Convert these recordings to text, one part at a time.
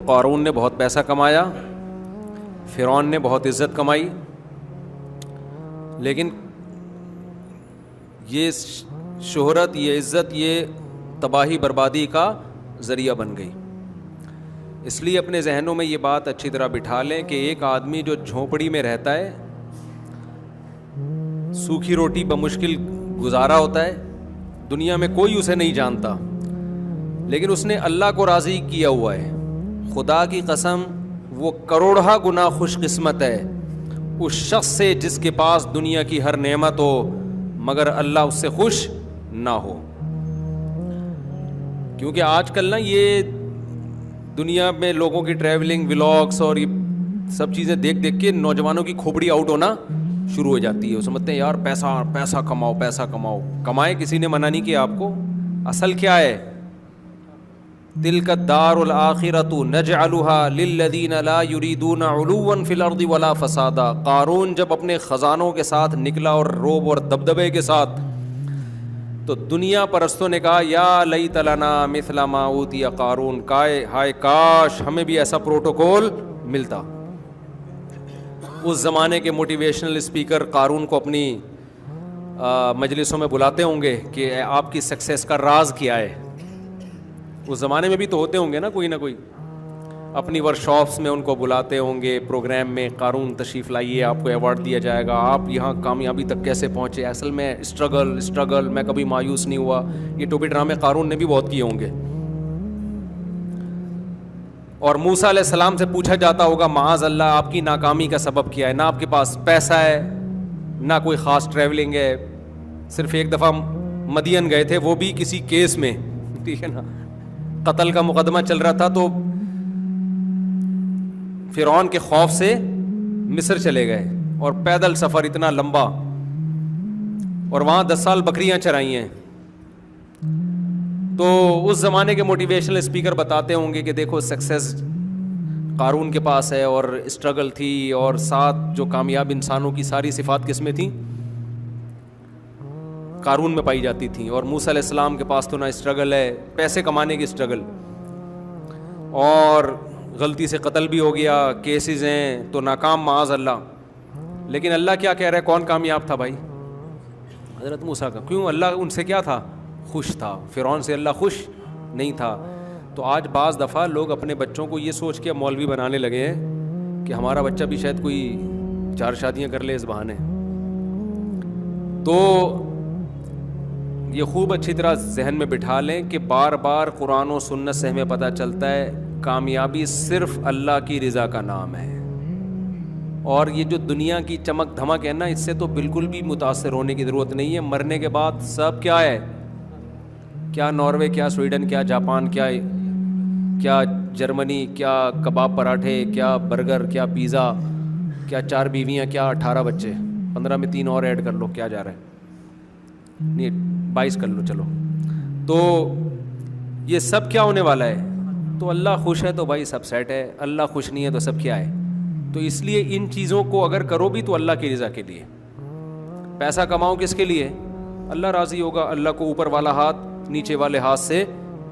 قارون نے بہت پیسہ کمایا, فرعون نے بہت عزت کمائی, لیکن یہ شہرت, یہ عزت, یہ تباہی بربادی کا ذریعہ بن گئی. اس لیے اپنے ذہنوں میں یہ بات اچھی طرح بٹھا لیں کہ ایک آدمی جو جھونپڑی میں رہتا ہے, سوکھی روٹی بمشکل گزارا ہوتا ہے, دنیا میں کوئی اسے نہیں جانتا, لیکن اس نے اللہ کو راضی کیا ہوا ہے. خدا کی قسم وہ کروڑہ گنا خوش قسمت ہے اس شخص سے جس کے پاس دنیا کی ہر نعمت ہو مگر اللہ اس سے خوش نہ ہو. کیونکہ آج کل نا یہ دنیا میں لوگوں کی ٹریولنگ ولاگس اور یہ سب چیزیں دیکھ دیکھ کے نوجوانوں کی کھوپڑی آؤٹ ہونا شروع ہو جاتی ہے. وہ سمجھتے ہیں یار پیسہ پیسہ کماؤ, پیسہ کماؤ. کمائے, کسی نے منع نہیں کیا آپ کو. اصل کیا ہے؟ تلک الدار الآخرۃ نجعلها للذین لا یریدون علوا فی الارض ولا فسادا. قارون جب اپنے خزانوں کے ساتھ نکلا اور روب اور دبدبے کے ساتھ, تو دنیا پرستوں نے کہا یا لیت لنا مثل ما اوتی قارون, ہائے کاش ہمیں بھی ایسا پروٹوکول ملتا. اس زمانے کے موٹیویشنل اسپیکر قارون کو اپنی مجلسوں میں بلاتے ہوں گے کہ آپ کی سکسیس کا راز کیا ہے. اس زمانے میں بھی تو ہوتے ہوں گے نا کوئی نہ کوئی, اپنی ورکشاپس میں ان کو بلاتے ہوں گے, پروگرام میں قارون تشریف لائیے, آپ کو ایوارڈ دیا جائے گا, آپ یہاں کامیابی تک کیسے پہنچے, اصل میں اسٹرگل میں کبھی مایوس نہیں ہوا. یہ ٹوپی ڈرامے قارون نے بھی بہت کیے ہوں گے. اور موسیٰ علیہ السلام سے پوچھا جاتا ہوگا معاذ اللہ آپ کی ناکامی کا سبب کیا ہے. نہ آپ کے پاس پیسہ ہے, نہ کوئی خاص ٹریولنگ ہے, صرف ایک دفعہ مدین گئے تھے, وہ بھی کسی کیس میں, ٹھیک ہے نا, قتل کا مقدمہ چل رہا تھا, تو فرعون کے خوف سے مصر چلے گئے اور پیدل سفر اتنا لمبا, اور وہاں 10 سال بکریاں چرائی ہیں. تو اس زمانے کے موٹیویشنل اسپیکر بتاتے ہوں گے کہ دیکھو سکسیس قارون کے پاس ہے, اور اسٹرگل تھی, اور ساتھ جو کامیاب انسانوں کی ساری صفات کس میں تھیں, قارون میں پائی جاتی تھیں. اور موسیٰ علیہ السلام کے پاس تو نہ اسٹرگل ہے, پیسے کمانے کی اسٹرگل, اور غلطی سے قتل بھی ہو گیا, کیسز ہیں تو ناکام معاذ اللہ. لیکن اللہ کیا کہہ رہا ہے, کون کامیاب تھا بھائی؟ حضرت موسیٰ کا. کیوں؟ اللہ ان سے کیا تھا, خوش تھا. فرعون سے اللہ خوش نہیں تھا. تو آج بعض دفعہ لوگ اپنے بچوں کو یہ سوچ کے مولوی بنانے لگے ہیں کہ ہمارا بچہ بھی شاید کوئی 4 شادیاں کر لے اس بہانے. تو یہ خوب اچھی طرح ذہن میں بٹھا لیں کہ بار بار قرآن و سنت سے ہمیں پتہ چلتا ہے کامیابی صرف اللہ کی رضا کا نام ہے. اور یہ جو دنیا کی چمک دھمک ہے نا, اس سے تو بالکل بھی متاثر ہونے کی ضرورت نہیں ہے. مرنے کے بعد سب کیا ہے, کیا ناروے, کیا سویڈن, کیا جاپان, کیا جرمنی, کیا کباب پراٹھے, کیا برگر, کیا پیزا, کیا 4 بیویاں, کیا 18 بچے, 15 میں 3 اور ایڈ کر لو, کیا جا رہا ہے, نہیں 22 کر لو چلو. تو یہ سب کیا ہونے والا ہے؟ تو اللہ خوش ہے تو بھائی سب سیٹ ہے, اللہ خوش نہیں ہے تو سب کیا ہے. تو اس لیے ان چیزوں کو اگر کرو بھی تو اللہ کی رضا کے لیے. پیسہ کماؤ کس کے لیے؟ اللہ راضی ہوگا. اللہ کو اوپر والا ہاتھ نیچے والے ہاتھ سے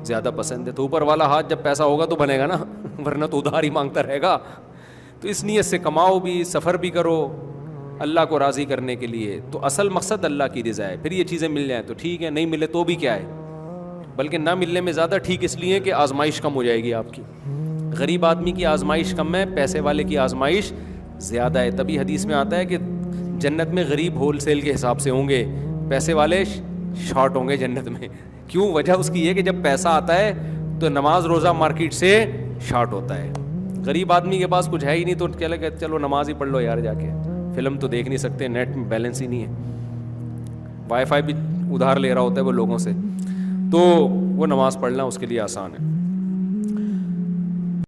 زیادہ پسند ہے. تو اوپر والا ہاتھ جب پیسہ ہوگا تو بنے گا نا, ورنہ تو ادھار ہی مانگتا رہے گا. تو اس نیت سے کماؤ بھی, سفر بھی کرو اللہ کو راضی کرنے کے لیے. تو اصل مقصد اللہ کی رضا ہے. پھر یہ چیزیں مل جائیں تو ٹھیک ہے, نہیں ملے تو بھی کیا ہے, بلکہ نہ ملنے میں زیادہ ٹھیک, اس لیے کہ آزمائش کم ہو جائے گی آپ کی. غریب آدمی کی آزمائش کم ہے, پیسے والے کی آزمائش زیادہ ہے. تبھی حدیث میں آتا ہے کہ جنت میں غریب ہول سیل کے حساب سے ہوں گے, پیسے والے شارٹ ہوں گے جنت میں. کیوں؟ وجہ اس کی یہ کہ جب پیسہ آتا ہے تو نماز روزہ مارکیٹ سے شارٹ ہوتا ہے. غریب آدمی کے پاس کچھ ہے ہی نہیں تو چلو نماز ہی پڑھ لو یار, جا کے فلم تو دیکھ نہیں سکتے, نیٹ میں بیلنس ہی نہیں ہے, وائی فائی بھی ادھار لے رہا ہوتا ہے وہ لوگوں سے, تو وہ نماز پڑھنا اس کے لیے آسان ہے.